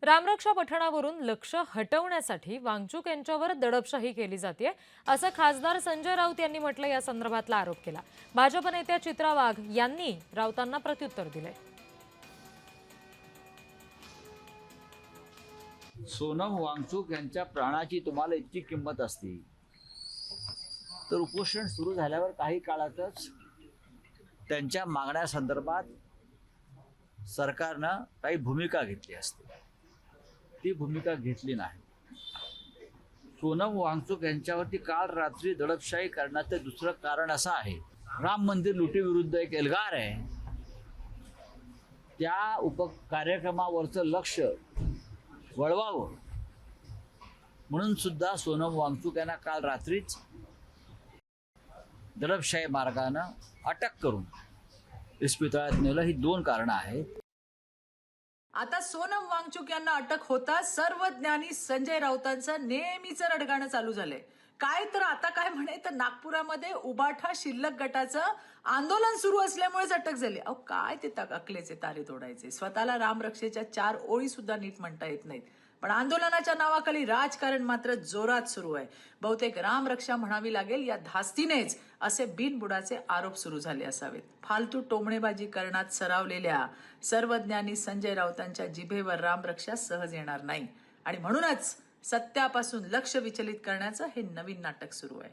रामरक्षा पठणावरून लक्ष हटवण्यासाठी वांगचूक यांच्यावर दडपशाही केली जाते असं खासदार संजय राऊत यांनी म्हटलं। या संदर्भातला आरोप केला। भाजप नेत्या चित्रा वाघ यांनी राऊतांना प्रत्युत्तर दिले। सोनम वांगचूक यांच्या प्राणाची तुम्हाला इतकी किंमत असते तर उपोषण सुरू झाल्यावर काही काळातच त्यांच्या मागण्यासंदर्भात सरकारनं काही भूमिका घेतली असते। ती भूमिका घेतली नाही। सोनम वांगचूक यांच्यावरती काल रात्री दडपशाही करण्याचं दुसरं कारण असं आहे, राम मंदिर लुटीविरुद्ध एक एल्गार आहे, त्या कार्यक्रमावरचं लक्ष वळवावं म्हणून सुद्धा सोनम वांगचूक यांना काल रात्रीच दडपशाही मार्गानं अटक करून इस्पितळात नेलं। ही दोन कारणं आहेत। आता सोनम वांगचूक यांना अटक होता सर्वज्ञानी संजय राऊतांचं नेहमीचं रडगाणं चालू झालंय। काय तर आता काय म्हणे तर नागपुरामध्ये उबाठा शिल्लक गटाचं आंदोलन सुरू असल्यामुळेच अटक झाली। अहो काय ते अकलेचे तारे तोडायचे, स्वतःला रामरक्षेच्या 4 ओळी सुद्धा नीट म्हणता येत नाहीत, पण आंदोलनाच्या नावाखाली राजकारण मात्र जोरात सुरू आहे। बहुतेक रामरक्षा म्हणावी लागेल या धास्तीनेच असे बिनबुडाचे आरोप सुरू झाले असावेत। फालतू टोमणेबाजी करण्यात सरावलेल्या सर्वज्ञानी संजय राऊतांच्या जिभेवर रामरक्षा सहज येणार नाही आणि म्हणूनच सत्यापासून लक्ष विचलित करण्याचं हे नवीन नाटक सुरू आहे।